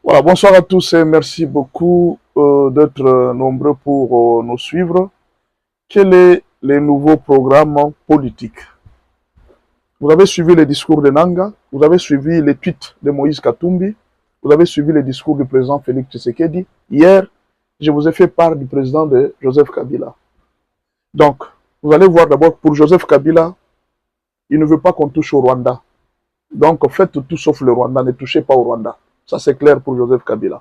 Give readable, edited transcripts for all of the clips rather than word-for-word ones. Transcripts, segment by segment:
Voilà, bonsoir à tous et merci beaucoup d'être nombreux pour nous suivre. Quels sont les nouveaux programmes politiques? Vous avez suivi les discours de Nanga, vous avez suivi les tweets de Moïse Katumbi, vous avez suivi les discours du président Félix Tshisekedi. Hier, je vous ai fait part du président de Joseph Kabila. Donc, vous allez voir d'abord, pour Joseph Kabila, il ne veut pas qu'on touche au Rwanda. Donc, faites tout sauf le Rwanda, ne touchez pas au Rwanda. Ça, c'est clair pour Joseph Kabila.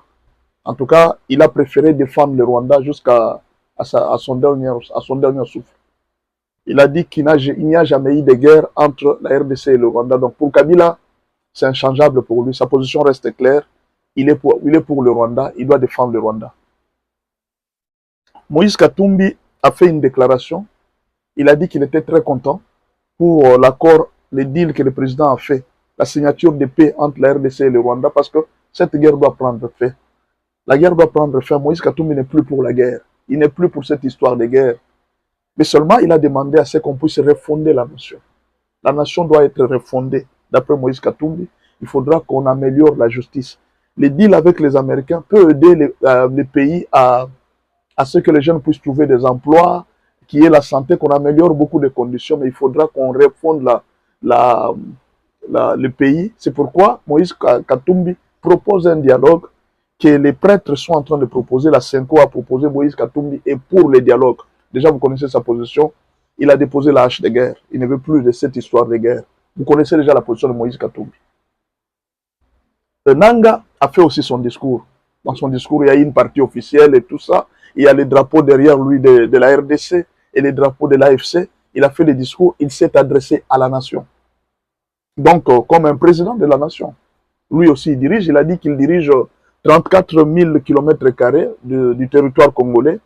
En tout cas, il a préféré défendre le Rwanda jusqu'à son dernier souffle. Il a dit qu'il n'y a jamais eu de guerre entre la RDC et le Rwanda. Donc pour Kabila, c'est inchangeable pour lui. Sa position reste claire. Il est pour le Rwanda. Il doit défendre le Rwanda. Moïse Katumbi a fait une déclaration. Il a dit qu'il était très content pour l'accord, le deal que le président a fait, la signature de paix entre la RDC et le Rwanda, parce que cette guerre doit prendre fin. La guerre doit prendre fin. Moïse Katumbi n'est plus pour la guerre. Il n'est plus pour cette histoire de guerre. Mais seulement, il a demandé à ce qu'on puisse refonder la nation. La nation doit être refondée. D'après Moïse Katumbi, il faudra qu'on améliore la justice. Les deals avec les Américains peut aider les pays à ce que les jeunes puissent trouver des emplois, qu'il y ait la santé, qu'on améliore beaucoup de conditions, mais il faudra qu'on refonde le pays. C'est pourquoi Moïse Katumbi propose un dialogue que les prêtres sont en train de proposer. La Senko a proposé, Moïse Katumbi est pour le dialogue. Déjà, vous connaissez sa position. Il a déposé la hache de guerre. Il ne veut plus de cette histoire de guerre. Vous connaissez déjà la position de Moïse Katumbi. Nanga a fait aussi son discours. Dans son discours, il y a une partie officielle et tout ça. Il y a les drapeaux derrière lui de la RDC et les drapeaux de l'AFC. Il a fait le discours. Il s'est adressé à la nation. Donc, comme un président de la nation. Lui aussi, il dirige. Il a dit qu'il dirige 34 000 km² du territoire congolais.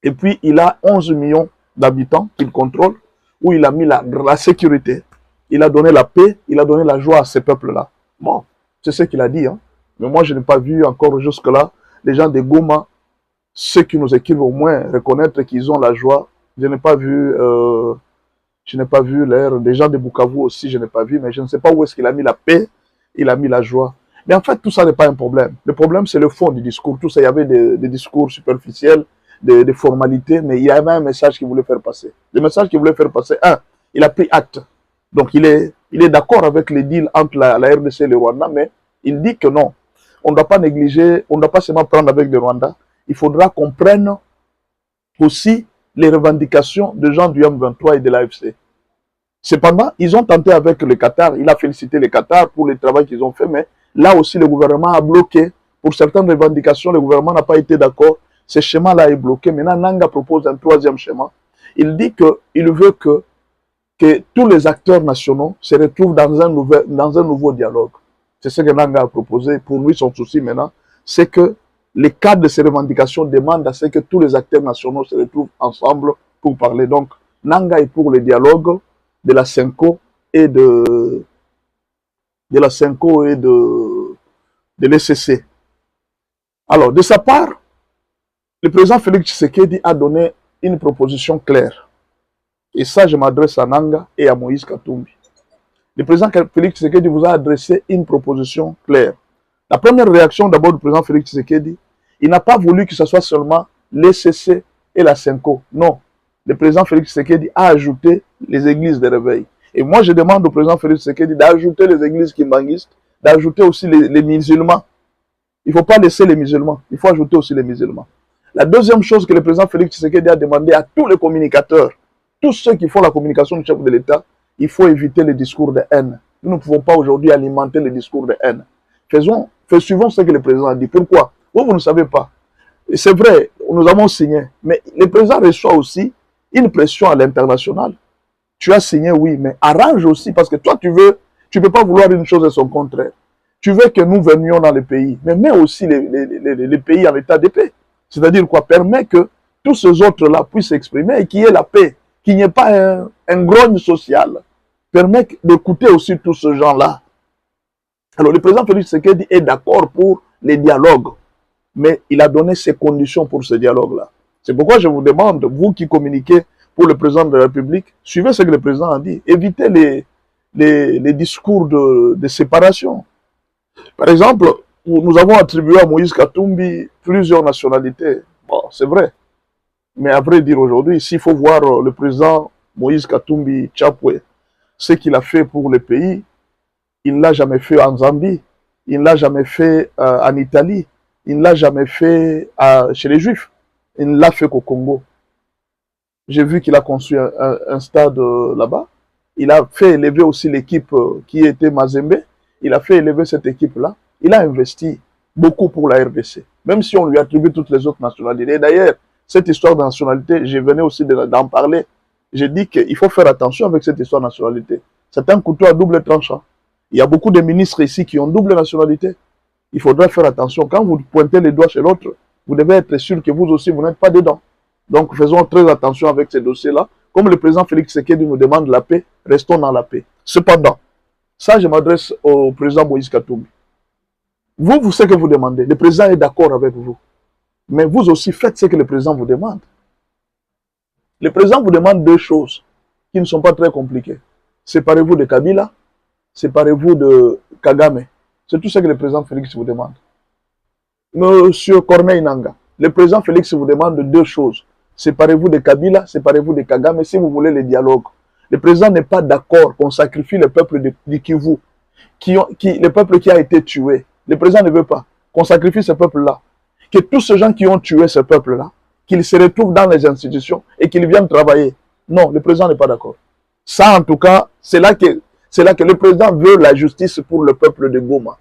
Et puis, il a 11 millions d'habitants qu'il contrôle, où il a mis la sécurité. Il a donné la paix, il a donné la joie à ces peuples-là. Bon, c'est ce qu'il a dit. Hein. Mais moi, je n'ai pas vu encore jusque-là les gens de Goma, ceux qui nous écrivent au moins, reconnaître qu'ils ont la joie. Je n'ai pas vu l'air. Des gens de Bukavu aussi, je n'ai pas vu. Mais je ne sais pas où est-ce qu'il a mis la paix, il a mis la joie. Mais en fait, tout ça n'est pas un problème. Le problème, c'est le fond du discours. Tout ça, il y avait des discours superficiels, des formalités, mais il y avait un message qu'il voulait faire passer. Le message qu'il voulait faire passer, il a pris acte. Donc, il est d'accord avec les deals entre la RDC et le Rwanda, mais il dit que non, on ne doit pas négliger, on ne doit pas seulement prendre avec le Rwanda, il faudra qu'on prenne aussi les revendications des gens du M23 et de l'AFC. Cependant, ils ont tenté avec le Qatar, il a félicité le Qatar pour le travail qu'ils ont fait, mais là aussi, le gouvernement a bloqué. Pour certaines revendications, le gouvernement n'a pas été d'accord. Ce schéma-là est bloqué. Maintenant, Nanga propose un troisième schéma. Il dit qu'il veut que tous les acteurs nationaux se retrouvent dans un nouveau dialogue. C'est ce que Nanga a proposé. Pour lui, son souci maintenant, c'est que les cadres de ces revendications demandent à ce que tous les acteurs nationaux se retrouvent ensemble pour parler. Donc, Nanga est pour le dialogue de la Senko et de l'ECC. Alors, de sa part, le président Félix Tshisekedi a donné une proposition claire. Et ça, je m'adresse à Nanga et à Moïse Katumbi. Le président Félix Tshisekedi vous a adressé une proposition claire. La première réaction d'abord du président Félix Tshisekedi, il n'a pas voulu que ce soit seulement l'ECC et la Senko. Non. Le président Félix Tshisekedi a ajouté les églises de réveil. Et moi, je demande au président Félix Tshisekedi d'ajouter les églises kimbanguistes, d'ajouter aussi les musulmans. Il ne faut pas laisser les musulmans, il faut ajouter aussi les musulmans. La deuxième chose que le président Félix Tshisekedi a demandé à tous les communicateurs, tous ceux qui font la communication du chef de l'État, il faut éviter les discours de haine. Nous ne pouvons pas aujourd'hui alimenter les discours de haine. Suivons ce que le président a dit. Pourquoi? Vous ne savez pas. C'est vrai, nous avons signé, mais le président reçoit aussi une pression à l'international. Tu as signé, oui, mais arrange aussi, parce que toi, tu ne peux pas vouloir une chose et son contraire. Tu veux que nous venions dans les pays, mais mets aussi les pays en état de paix. C'est-à-dire quoi? Permet que tous ces autres-là puissent s'exprimer et qu'il y ait la paix, qu'il n'y ait pas un grogne social. Permet d'écouter aussi tous ces gens-là. Alors, le président Félix Tshisekedi est d'accord pour les dialogues, mais il a donné ses conditions pour ce dialogue-là. C'est pourquoi je vous demande, vous qui communiquez pour le président de la République, suivez ce que le président a dit. Évitez les discours de séparation. Par exemple, nous avons attribué à Moïse Katumbi plusieurs nationalités. Bon, c'est vrai. Mais à vrai dire aujourd'hui, s'il faut voir le président Moïse Katumbi Chapwe, ce qu'il a fait pour le pays, il ne l'a jamais fait en Zambie, il ne l'a jamais fait en Italie, il ne l'a jamais fait chez les Juifs, il ne l'a fait qu'au Congo. J'ai vu qu'il a construit un stade là-bas. Il a fait élever aussi l'équipe qui était Mazembe. Il a fait élever cette équipe-là. Il a investi beaucoup pour la RDC, même si on lui attribue toutes les autres nationalités. Et d'ailleurs, cette histoire de nationalité, je venais aussi d'en parler. J'ai dit qu'il faut faire attention avec cette histoire de nationalité. C'est un couteau à double tranchant. Il y a beaucoup de ministres ici qui ont double nationalité. Il faudra faire attention. Quand vous pointez les doigts chez l'autre, vous devez être sûr que vous aussi, vous n'êtes pas dedans. Donc, faisons très attention avec ces dossiers-là. Comme le président Félix Tshisekedi nous demande la paix, restons dans la paix. Cependant, ça, je m'adresse au président Moïse Katumbi. Vous ce que vous demandez. Le président est d'accord avec vous. Mais vous aussi, faites ce que le président vous demande. Le président vous demande deux choses qui ne sont pas très compliquées. Séparez-vous de Kabila, séparez-vous de Kagame. C'est tout ce que le président Félix vous demande. Monsieur Corneille Nangaa, le président Félix vous demande deux choses. Séparez-vous de Kabila, séparez-vous de Kagame si vous voulez le dialogue. Le président n'est pas d'accord qu'on sacrifie le peuple de Kivu, le peuple qui a été tué. Le président ne veut pas qu'on sacrifie ce peuple-là. Que tous ces gens qui ont tué ce peuple-là, qu'ils se retrouvent dans les institutions et qu'ils viennent travailler. Non, le président n'est pas d'accord. Ça, en tout cas, c'est là que le président veut la justice pour le peuple de Goma.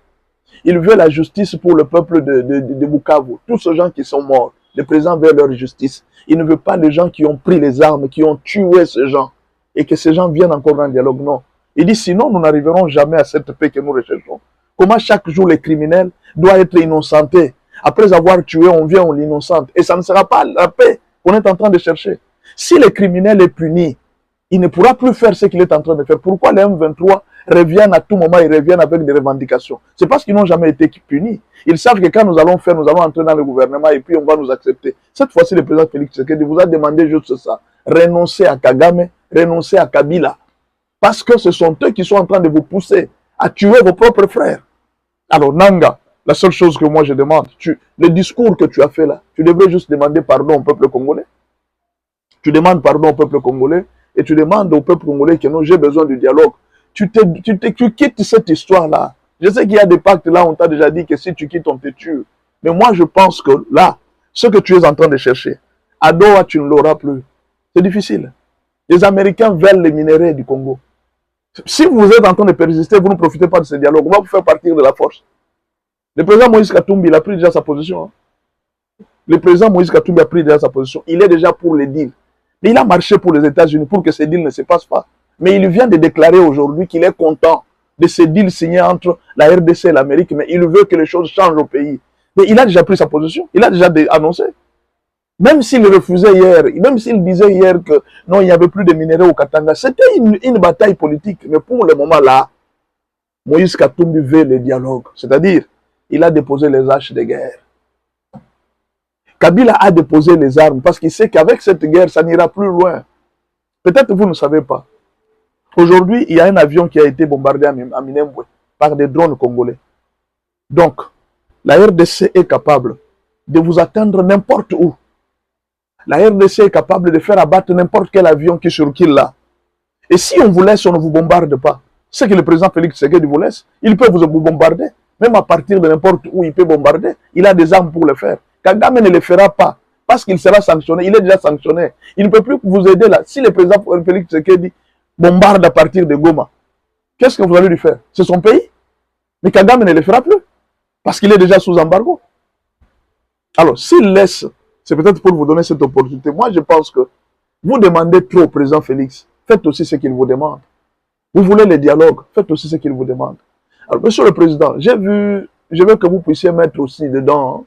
Il veut la justice pour le peuple de Bukavu. Tous ces gens qui sont morts, le président veut leur justice. Il ne veut pas les gens qui ont pris les armes, qui ont tué ces gens, et que ces gens viennent encore dans le dialogue. Non. Il dit, sinon, nous n'arriverons jamais à cette paix que nous recherchons. Comment chaque jour les criminels doivent être innocentés. Après avoir tué, on vient, on l'innocente. Et ça ne sera pas la paix qu'on est en train de chercher. Si le criminel est puni, il ne pourra plus faire ce qu'il est en train de faire. Pourquoi les M23 reviennent à tout moment, ils reviennent avec des revendications? C'est parce qu'ils n'ont jamais été punis. Ils savent que quand nous allons faire, nous allons entrer dans le gouvernement et puis on va nous accepter. Cette fois-ci, le président Félix Tshisekedi vous a demandé juste ça. Renoncer à Kagame, renoncer à Kabila. Parce que ce sont eux qui sont en train de vous pousser à tuer vos propres frères. Alors Nangaa, la seule chose que moi je demande, le discours que tu as fait là, tu devrais juste demander pardon au peuple congolais. Tu demandes pardon au peuple congolais et tu demandes au peuple congolais que non, j'ai besoin du dialogue. Tu quittes cette histoire-là. Je sais qu'il y a des pactes là, on t'a déjà dit que si tu quittes, on te tue. Mais moi, je pense que là, ce que tu es en train de chercher, à Doha, tu ne l'auras plus. C'est difficile. Les Américains veulent les minéraux du Congo. Si vous êtes en train de persister, vous ne profitez pas de ce dialogue. On va vous faire partir de la force. Le président Moïse Katumbi, il a pris déjà sa position. Hein. Le président Moïse Katumbi a pris déjà sa position. Il est déjà pour les deals. Mais il a marché pour les États-Unis pour que ces deals ne se passent pas. Mais il vient de déclarer aujourd'hui qu'il est content de ces deals signés entre la RDC et l'Amérique, mais il veut que les choses changent au pays. Mais il a déjà pris sa position. Il a déjà annoncé. Même s'il refusait hier, même s'il disait hier que non, il n'y avait plus de minéraux au Katanga, c'était une bataille politique. Mais pour le moment là, Moïse Katumbi veut le dialogue. C'est-à-dire, il a déposé les haches de guerre. Kabila a déposé les armes parce qu'il sait qu'avec cette guerre, ça n'ira plus loin. Peut-être vous ne savez pas. Aujourd'hui, il y a un avion qui a été bombardé à Minembwe par des drones congolais. Donc, la RDC est capable de vous atteindre n'importe où. La RDC est capable de faire abattre n'importe quel avion qui circule là. Et si on vous laisse, on ne vous bombarde pas. C'est que le président Félix Tshisekedi vous laisse. Il peut vous bombarder. Même à partir de n'importe où, il peut bombarder. Il a des armes pour le faire. Kagame ne le fera pas. Parce qu'il sera sanctionné. Il est déjà sanctionné. Il ne peut plus vous aider là. Si le président Félix Tshisekedi bombarde à partir de Goma, qu'est-ce que vous allez lui faire? C'est son pays. Mais Kagame ne le fera plus. Parce qu'il est déjà sous embargo. Alors, s'il laisse, c'est peut-être pour vous donner cette opportunité. Moi, je pense que vous demandez trop au président Félix. Faites aussi ce qu'il vous demande. Vous voulez le dialogue. Faites aussi ce qu'il vous demande. Alors, monsieur le président, je veux que vous puissiez mettre aussi dedans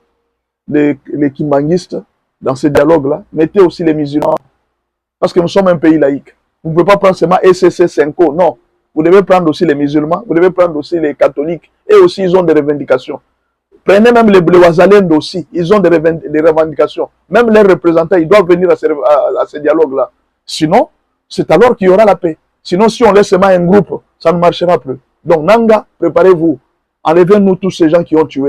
les kimbanguistes dans ce dialogue-là. Mettez aussi les musulmans. Parce que nous sommes un pays laïque. Vous ne pouvez pas prendre seulement SCC 5O. Non. Vous devez prendre aussi les musulmans. Vous devez prendre aussi les catholiques. Et aussi, ils ont des revendications. Prenez même les Wazalènes aussi. Ils ont des revendications. Même les représentants, ils doivent venir à ce dialogue-là. Sinon, c'est alors qu'il y aura la paix. Sinon, si on laisse seulement un groupe, ça ne marchera plus. Donc, Nangaa, préparez-vous. Enlevez-nous tous ces gens qui ont tué.